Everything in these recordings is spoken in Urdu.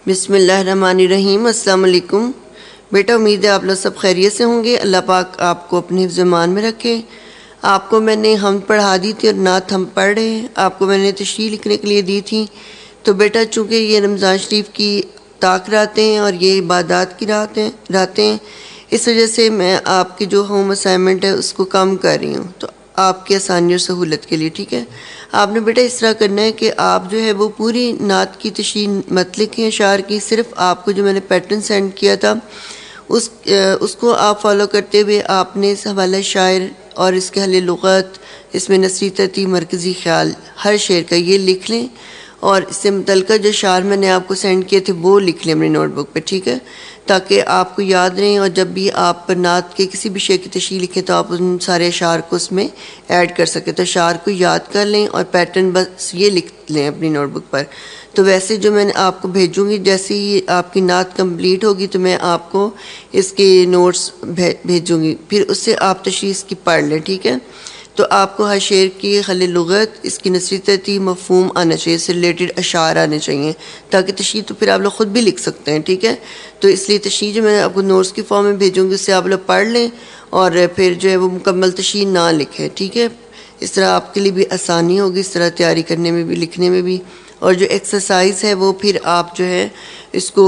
بسم اللہ الرحمن الرحیم۔ السلام علیکم بیٹا، امید ہے آپ لوگ سب خیریت سے ہوں گے۔ اللہ پاک آپ کو اپنے حفظ ایمان میں رکھے۔ آپ کو میں نے حمد پڑھا دی تھی اور نعت ہم پڑھ رہے ہیں، آپ کو میں نے تشریح لکھنے کے لیے دی تھی۔ تو بیٹا چونکہ یہ رمضان شریف کی طاق راتیں ہیں اور یہ عبادات کی راتیں ہیں، اس وجہ سے میں آپ کی جو ہوم اسائنمنٹ ہے اس کو کم کر رہی ہوں، تو آپ کی آسانی اور سہولت کے لیے، ٹھیک ہے۔ آپ نے بیٹا اس طرح کرنا ہے کہ آپ جو ہے وہ پوری نعت کی تشریح مت لکھیں اشعار کی، صرف آپ کو جو میں نے پیٹرن سینڈ کیا تھا اس کو آپ فالو کرتے ہوئے آپ نے اس حوالہ شاعر اور اس کے حل لغت، اس میں نثری ترتیب، مرکزی خیال، ہر شعر کا یہ لکھ لیں، اور اس سے متعلقہ جو اشعار میں نے آپ کو سینڈ کیے تھے وہ لکھ لیں اپنی نوٹ بک پہ، ٹھیک ہے، تاکہ آپ کو یاد رہیں، اور جب بھی آپ نعت کے کسی بھی شعر کی تشریح لکھیں تو آپ ان سارے اشعار کو اس میں ایڈ کر سکیں۔ تو اشعار کو یاد کر لیں اور پیٹرن بس یہ لکھ لیں اپنی نوٹ بک پر۔ تو ویسے جو میں نے آپ کو بھیجوں گی، جیسے ہی آپ کی نعت کمپلیٹ ہوگی تو میں آپ کو اس کے نوٹس بھیجوں گی، پھر اس سے آپ تشریح اس کی پڑھ لیں، ٹھیک ہے۔ تو آپ کو ہر شعر کی حل لغت، اس کی نثری ترتیب، مفہوم آنا چاہیے، اس سے ریلیٹڈ اشعار آنے چاہیے، تاکہ تشریح تو پھر آپ لوگ خود بھی لکھ سکتے ہیں، ٹھیک ہے۔ تو اس لیے تشریح جو میں آپ کو نوٹس کی فارم میں بھیجوں گی اس سے آپ لوگ پڑھ لیں، اور پھر جو ہے وہ مکمل تشریح نہ لکھیں، ٹھیک ہے۔ اس طرح آپ کے لیے بھی آسانی ہوگی، اس طرح تیاری کرنے میں بھی، لکھنے میں بھی۔ اور جو ایکسرسائز ہے وہ پھر آپ جو ہے اس کو،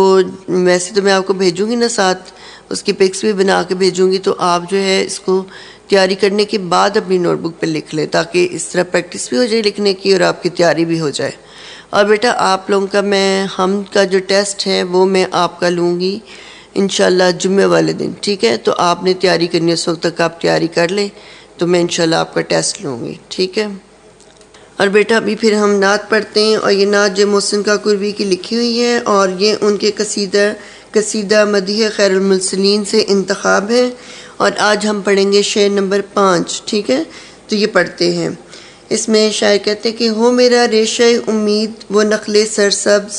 ویسے تو میں آپ کو بھیجوں گی نا ساتھ، اس کی پکس بھی بنا کے بھیجوں گی، تو آپ جو ہے اس کو تیاری کرنے کے بعد اپنی نوٹ بک پہ لکھ لیں، تاکہ اس طرح پریکٹس بھی ہو جائے لکھنے کی اور آپ کی تیاری بھی ہو جائے۔ اور بیٹا آپ لوگوں کا میں حمد کا جو ٹیسٹ ہے وہ میں آپ کا لوں گی انشاءاللہ جمعے والے دن، ٹھیک ہے۔ تو آپ نے تیاری کرنی ہے، اس وقت تک آپ تیاری کر لیں، تو میں انشاءاللہ آپ کا ٹیسٹ لوں گی، ٹھیک ہے۔ اور بیٹا ابھی پھر ہم نعت پڑھتے ہیں، اور یہ نعت جو محسن کاکوروی کی لکھی ہوئی ہے، اور یہ ان کے قصیدہ مدیح خیر المرسلین سے انتخاب ہے، اور آج ہم پڑھیں گے شعر نمبر 5، ٹھیک ہے۔ تو یہ پڑھتے ہیں۔ اس میں شاعر کہتے ہیں کہ ہو میرا ریشہ امید وہ نخل سرسبز،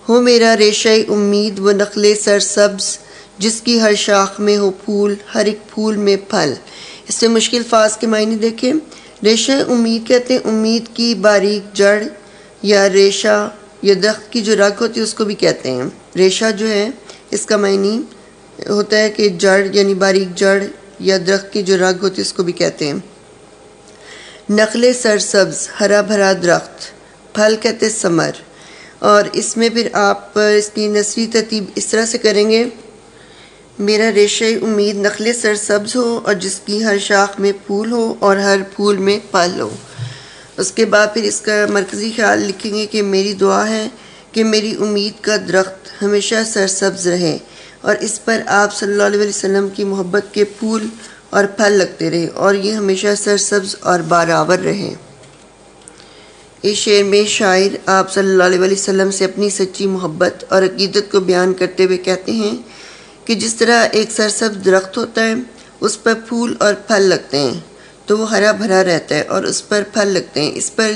ہو میرا ریشہ امید وہ نخل سرسبز، جس کی ہر شاخ میں ہو پھول، ہر ایک پھول میں پھل۔ اس سے مشکل فاظ کے معنی دیکھیں۔ ریشہ امید کہتے ہیں امید کی باریک جڑ، یا ریشہ یا درخت کی جو رگ ہوتی ہے اس کو بھی کہتے ہیں۔ ریشہ جو ہے اس کا معنی ہوتا ہے کہ جڑ، یعنی باریک جڑ، یا درخت کی جو رگ ہوتی ہے اس کو بھی کہتے ہیں۔ نخل سرسبز ہرا بھرا درخت، پھل کہتے ثمر۔ اور اس میں پھر آپ اس کی نثری ترتیب اس طرح سے کریں گے، میرا ریشہ امید نخل سرسبز ہو اور جس کی ہر شاخ میں پھول ہو اور ہر پھول میں پھل ہو۔ اس کے بعد پھر اس کا مرکزی خیال لکھیں گے کہ میری دعا ہے کہ میری امید کا درخت ہمیشہ سرسبز رہے اور اس پر آپ صلی اللہ علیہ وسلم کی محبت کے پھول اور پھل لگتے رہے، اور یہ ہمیشہ سرسبز اور بارآور رہے۔ اس شعر میں شاعر آپ صلی اللہ علیہ وسلم سے اپنی سچی محبت اور عقیدت کو بیان کرتے ہوئے کہتے ہیں کہ جس طرح ایک سرسبز درخت ہوتا ہے، اس پر پھول اور پھل لگتے ہیں تو وہ ہرا بھرا رہتا ہے، اور اس پر پھل لگتے ہیں، اس پر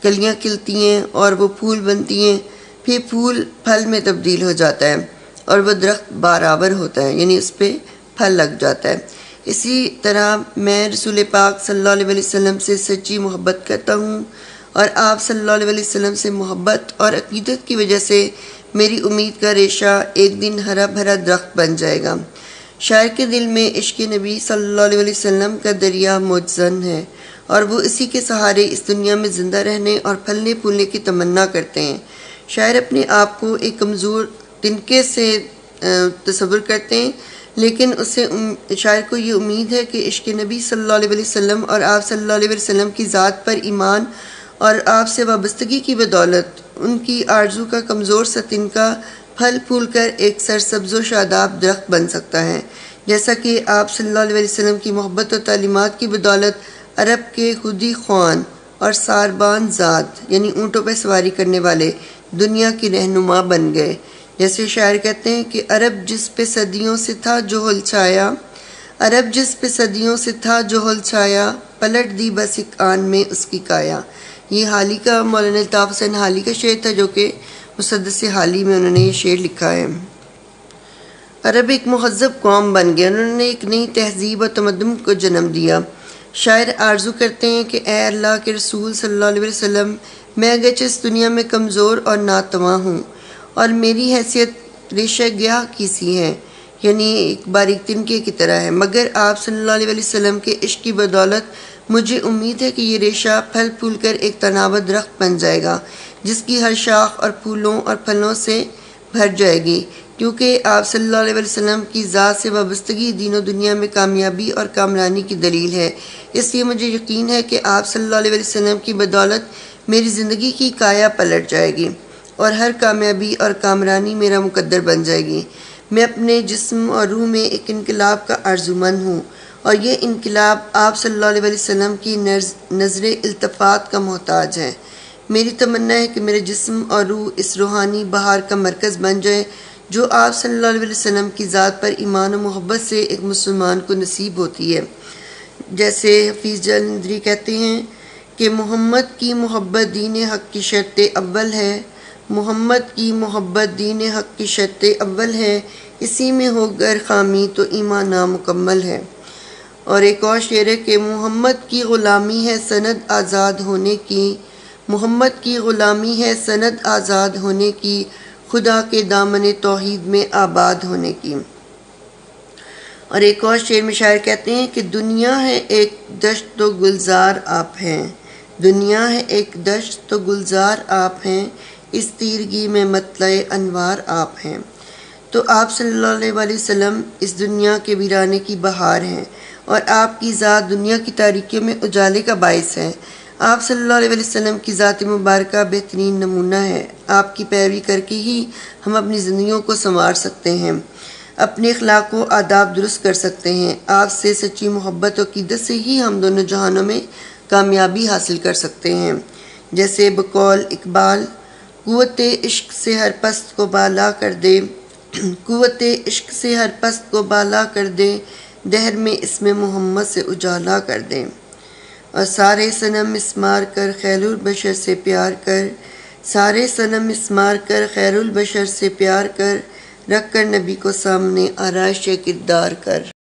کلیاں کھلتی ہیں اور وہ پھول بنتی ہیں، پھر پھول پھل میں تبدیل ہو جاتا ہے اور وہ درخت بارآور ہوتا ہے، یعنی اس پہ پھل لگ جاتا ہے۔ اسی طرح میں رسول پاک صلی اللہ علیہ وسلم سے سچی محبت کرتا ہوں، اور آپ صلی اللہ علیہ وسلم سے محبت اور عقیدت کی وجہ سے میری امید کا ریشہ ایک دن ہرا بھرا درخت بن جائے گا۔ شاعر کے دل میں عشق نبی صلی اللہ علیہ وسلم کا دریا موجزن ہے، اور وہ اسی کے سہارے اس دنیا میں زندہ رہنے اور پھلنے پھولنے کی تمنا کرتے ہیں۔ شاعر اپنے آپ کو ایک کمزور تنکے سے تصور کرتے ہیں، لیکن اسے شاعر کو یہ امید ہے کہ عشق نبی صلی اللہ علیہ وسلم اور آپ صلی اللہ علیہ وسلم کی ذات پر ایمان اور آپ سے وابستگی کی بدولت ان کی آرزو کا کمزور سا تنکا پھل پھول کر ایک سرسبز و شاداب درخت بن سکتا ہے، جیسا کہ آپ صلی اللہ علیہ وسلم کی محبت و تعلیمات کی بدولت عرب کے خودی خوان اور ساربان زاد، یعنی اونٹوں پہ سواری کرنے والے، دنیا کی رہنما بن گئے۔ جیسے شاعر کہتے ہیں کہ عرب جس پہ صدیوں سے تھا جوہل چھایا، عرب جس پہ صدیوں سے تھا جوہل چھایا، پلٹ دی بس ایک آن میں اس کی کایا۔ یہ حالی کا، مولانا الطاف حسین حالی کا شعر تھا، جو کہ مسدس حالی میں انہوں نے یہ شعر لکھا ہے۔ عرب ایک مہذب قوم بن گئے، انہوں نے ایک نئی تہذیب و تمدن کو جنم دیا۔ شاعر آرزو کرتے ہیں کہ اے اللہ کے رسول صلی اللہ علیہ وسلم، میں اگرچہ اس دنیا میں کمزور اور ناتواں ہوں اور میری حیثیت ریشہ گیاہ کی سی ہے، یعنی ایک باریک تنکے کی طرح ہے، مگر آپ صلی اللہ علیہ وسلم کے عشق کی بدولت مجھے امید ہے کہ یہ ریشہ پھل پھول کر ایک تناور درخت بن جائے گا، جس کی ہر شاخ اور پھولوں اور پھلوں سے بھر جائے گی، کیونکہ آپ صلی اللہ علیہ وسلم کی ذات سے وابستگی دین و دنیا میں کامیابی اور کامرانی کی دلیل ہے۔ اس لیے مجھے یقین ہے کہ آپ صلی اللہ علیہ وسلم کی بدولت میری زندگی کی کایا پلٹ جائے گی اور ہر کامیابی اور کامرانی میرا مقدر بن جائے گی۔ میں اپنے جسم اور روح میں ایک انقلاب کا آرزومند ہوں، اور یہ انقلاب آپ صلی اللہ علیہ وسلم کی نظر التفات کا محتاج ہے۔ میری تمنا ہے کہ میرے جسم اور روح اس روحانی بہار کا مرکز بن جائے جو آپ صلی اللہ علیہ وسلم کی ذات پر ایمان و محبت سے ایک مسلمان کو نصیب ہوتی ہے۔ جیسے حفیظ جلندری کہتے ہیں کہ محمد کی محبت دین حق کی شرط اول ہے، محمد کی محبت دین حق کی شرط اول ہے، اسی میں ہو گر خامی تو ایمان نامکمل ہے۔ اور ایک اور شعر ہے کہ محمد کی غلامی ہے سند آزاد ہونے کی، محمد کی غلامی ہے سند آزاد ہونے کی، خدا کے دامن توحید میں آباد ہونے کی۔ اور ایک اور شعر میں شاعر کہتے ہیں کہ دنیا ہے ایک دشت تو گلزار آپ ہیں، دنیا ہے ایک دشت تو گلزار آپ ہیں، اس تیرگی میں مطلع انوار آپ ہیں۔ تو آپ صلی اللہ علیہ وآلہ وسلم اس دنیا کے ویرانے کی بہار ہیں، اور آپ کی ذات دنیا کی تاریکیوں میں اجالے کا باعث ہے۔ آپ صلی اللہ علیہ وآلہ وسلم کی ذات مبارکہ بہترین نمونہ ہے۔ آپ کی پیروی کر کے ہی ہم اپنی زندگیوں کو سنوار سکتے ہیں، اپنے اخلاق و آداب درست کر سکتے ہیں۔ آپ سے سچی محبت و عقیدت سے ہی ہم دونوں جہانوں میں کامیابی حاصل کر سکتے ہیں۔ جیسے بقول اقبال، قوت عشق سے ہر پست کو بالا کر دے، قوت عشق سے ہر پست کو بالا کر دے، دہر میں اسم محمد سے اجالا کر دے۔ اور سارے صنم مسمار کر خیر البشر سے پیار کر، سارے صنم مسمار کر خیر البشر سے پیار کر، رکھ کر نبی کو سامنے آرائش کردار کر۔